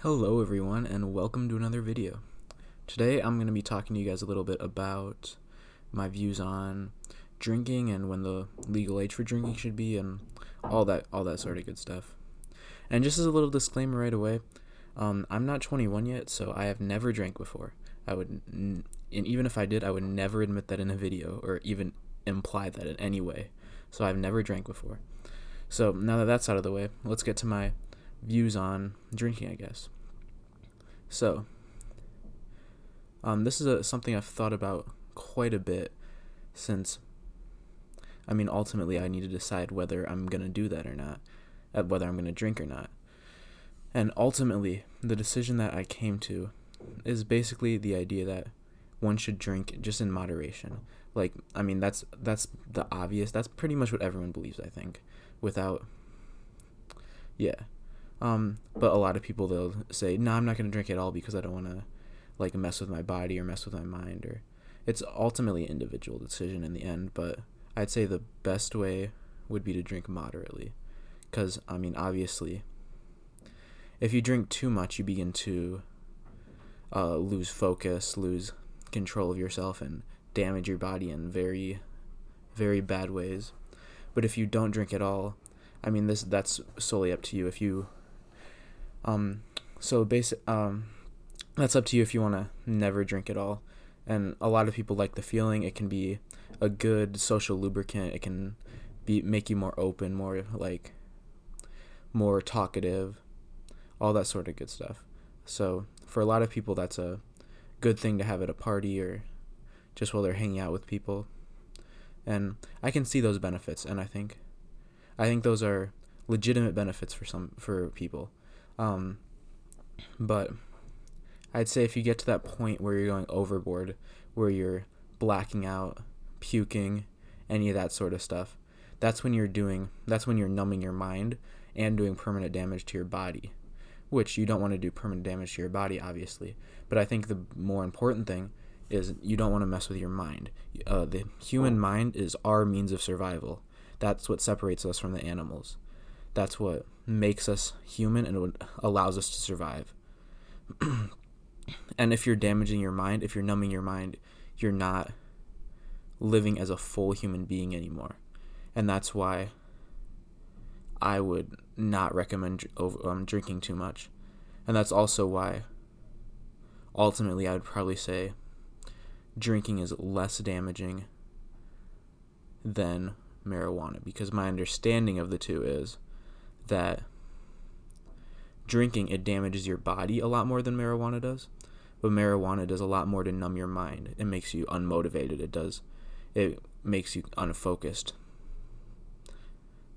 Hello everyone and welcome to another video. Today I'm going to be talking to you guys a little bit about my views on drinking and when the legal age for drinking should be and all that sort of good stuff. And just as a little disclaimer right away, I'm not 21 yet, so I have never drank before. And even if I did, I would never admit that in a video or even imply that in any way. So I've never drank before. So now that that's out of the way, let's get to my views on drinking, I guess. So, this is something I've thought about quite a bit since, ultimately I need to decide whether I'm going to do that or not, whether I'm going to drink or not. And ultimately, the decision that I came to is basically the idea that one should drink just in moderation. That's the obvious. That's pretty much what everyone believes, I think, yeah. But a lot of people, they'll say, no, I'm not going to drink at all because I don't want to, mess with my body or mess with my mind. Or it's ultimately an individual decision in the end, but I'd say the best way would be to drink moderately. Because, obviously, if you drink too much, you begin to lose focus, lose control of yourself, and damage your body in very, very bad ways. But if you don't drink at all, that's solely up to you. If you that's up to you if you want to never drink at all. And a lot of people like the feeling. It can be a good social lubricant. It can make you more open, more talkative, all that sort of good stuff. So for a lot of people, that's a good thing to have at a party or just while they're hanging out with people. And I can see those benefits, and I think those are legitimate benefits for people. But I'd say if you get to that point where you're going overboard, where you're blacking out, puking, any of that sort of stuff, that's when you're numbing your mind and doing permanent damage to your body, which you don't want to do permanent damage to your body, obviously. But I think the more important thing is you don't want to mess with your mind. The human mind is our means of survival. That's what separates us from the animals. That's what makes us human and what allows us to survive. And if you're damaging your mind, if you're numbing your mind, you're not living as a full human being anymore. And that's why I would not recommend drinking too much. And that's also why, ultimately, I would probably say drinking is less damaging than marijuana, because my understanding of the two is that drinking, it damages your body a lot more than marijuana does, but marijuana does a lot more to numb your mind. It makes you unmotivated. It makes you unfocused.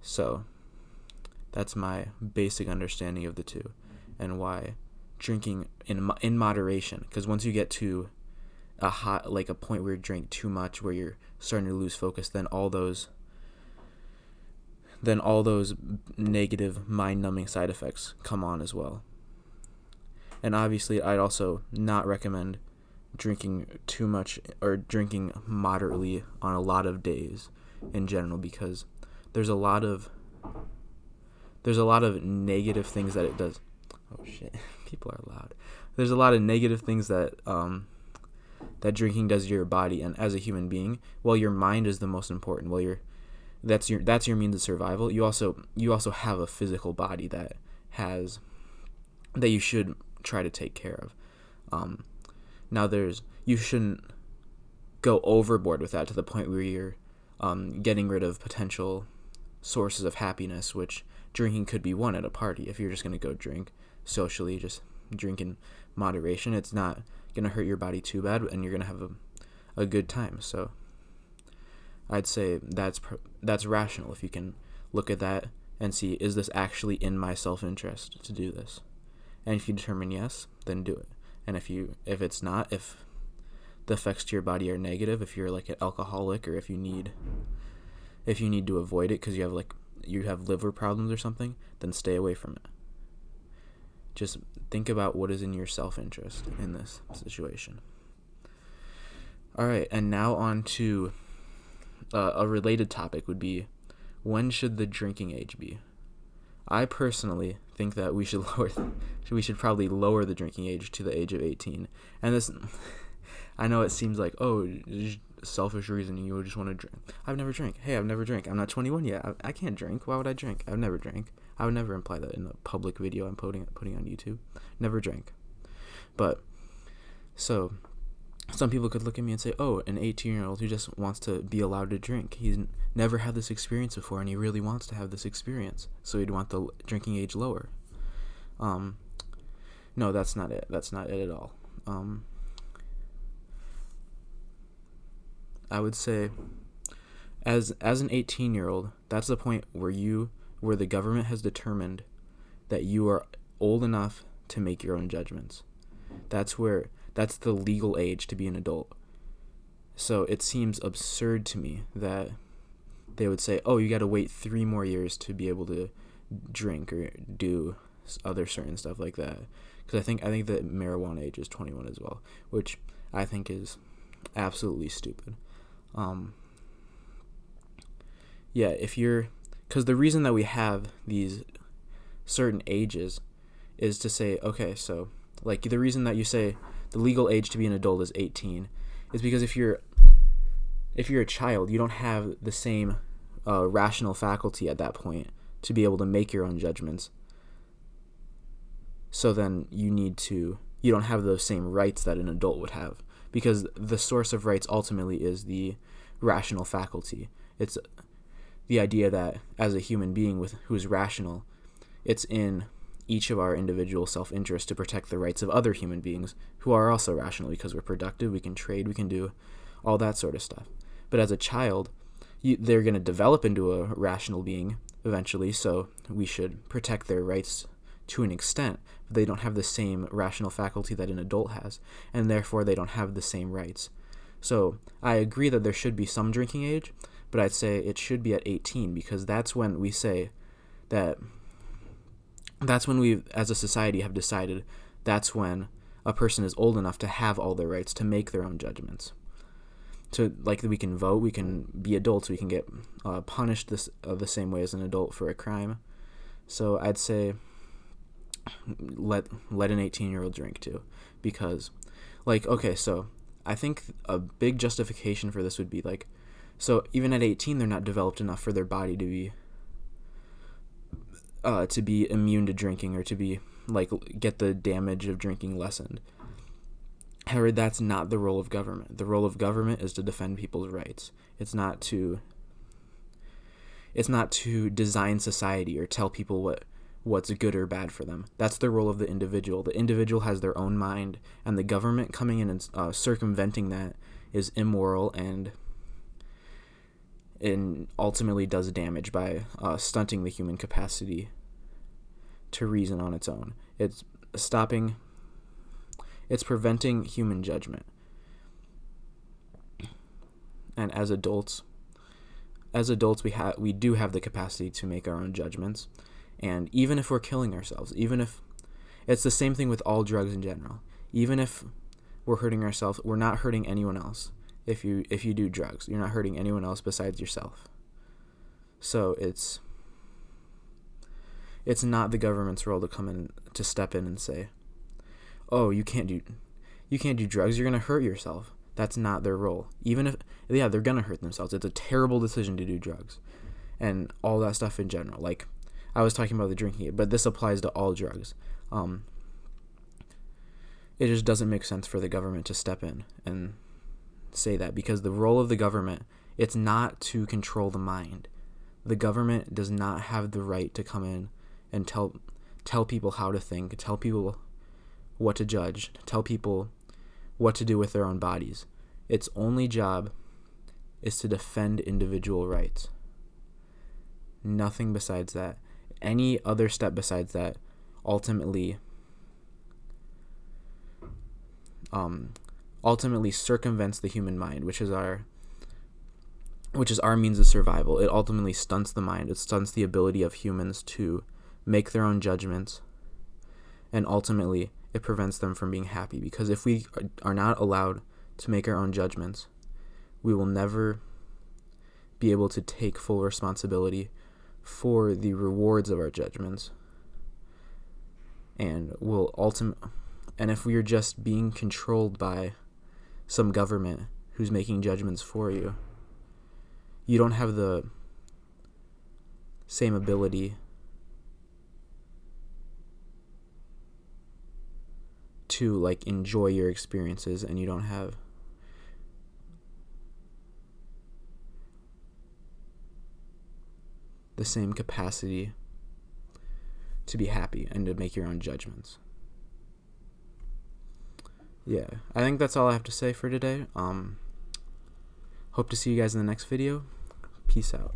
So that's my basic understanding of the two, and why drinking in moderation, because once you get to a point where you drink too much, where you're starting to lose focus, then all those negative mind-numbing side effects come on as well. And obviously, I'd also not recommend drinking too much or drinking moderately on a lot of days in general, because there's a lot of negative things that it does. Oh shit, people are loud. There's a lot of negative things that drinking does to your body, and as a human being, while your mind is the most important, that's your means of survival, you also have a physical body that you should try to take care of. Now you shouldn't go overboard with that to the point where you're getting rid of potential sources of happiness, which drinking could be one at a party. If you're just going to go drink socially, just drink in moderation, it's not going to hurt your body too bad, and you're going to have a good time. So I'd say that's rational if you can look at that and see, is this actually in my self-interest to do this? And if you determine yes, then do it. And if it's not, if the effects to your body are negative, if you're like an alcoholic, or if you need to avoid it because you have liver problems or something, then stay away from it. Just think about what is in your self-interest in this situation. All right, and now on to a related topic would be, when should the drinking age be? I personally think that we should probably lower the drinking age to the age of 18. And this, I know it seems like, oh, selfish reasoning, you would just want to drink. I've never drank. Hey, I've never drank. I'm not 21 yet. I can't drink. Why would I drink? I've never drank. I would never imply that in a public video I'm putting on YouTube. Never drank. But, so, some people could look at me and say, oh, an 18-year-old who just wants to be allowed to drink. He's never had this experience before, and he really wants to have this experience. So he'd want the drinking age lower. No, that's not it. That's not it at all. I would say, as an 18-year-old, that's the point where the government has determined that you are old enough to make your own judgments. That's the legal age to be an adult. So it seems absurd to me that they would say, oh, you got to wait 3 more years to be able to drink or do other certain stuff like that. Because I think that marijuana age is 21 as well, which I think is absolutely stupid. Because the reason that we have these certain ages is to say, okay, so, like, the reason that you say the legal age to be an adult is 18 is because if you're a child, you don't have the same rational faculty at that point to be able to make your own judgments. So then you don't have those same rights that an adult would have, because the source of rights ultimately is the rational faculty. It's the idea that as a human being who's rational, it's in each of our individual self-interest to protect the rights of other human beings who are also rational, because we're productive, we can trade, we can do all that sort of stuff. But as a child, they're going to develop into a rational being eventually, so we should protect their rights to an extent, but they don't have the same rational faculty that an adult has, and therefore they don't have the same rights. So I agree that there should be some drinking age, but I'd say it should be at 18, because that's when we say that that's when we, as a society, have decided that's when a person is old enough to have all their rights, to make their own judgments. So, like, we can vote, we can be adults, we can get punished the same way as an adult for a crime. So I'd say let an 18-year-old drink too, because, like, okay, so I think a big justification for this would be, like, so even at 18, they're not developed enough for their body to be immune to drinking, or to be, like, get the damage of drinking lessened. However, that's not the role of government. The role of government is to defend people's rights. It's not to design society or tell people what's good or bad for them. That's the role of the individual. The individual has their own mind, and the government coming in and circumventing that is immoral and ultimately does damage by stunting the human capacity to reason on its own. It's preventing human judgment. And as adults we do have the capacity to make our own judgments. And even if we're killing ourselves, even if it's the same thing with all drugs in general, even if we're hurting ourselves, we're not hurting anyone else. If you do drugs, you're not hurting anyone else besides yourself. So it's not the government's role to come in, to step in and say, oh, you can't do drugs, you're going to hurt yourself. That's not their role. Even if, yeah, they're going to hurt themselves. It's a terrible decision to do drugs and all that stuff in general. Like, I was talking about the drinking, but this applies to all drugs. It just doesn't make sense for the government to step in and say that, because the role of the government, it's not to control the mind. The government does not have the right to come in and tell people how to think, tell people what to judge, tell people what to do with their own bodies. Its only job is to defend individual rights. Nothing besides that. Any other step besides that ultimately circumvents the human mind, which is our means of survival. It ultimately stunts the mind. It stunts the ability of humans to make their own judgments, and ultimately it prevents them from being happy, because if we are not allowed to make our own judgments, we will never be able to take full responsibility for the rewards of our judgments, and if we are just being controlled by some government who's making judgments for you, you don't have the same ability to like enjoy your experiences, and you don't have the same capacity to be happy and to make your own judgments. Yeah, I think that's all I have to say for today. Hope to see you guys in the next video. Peace out.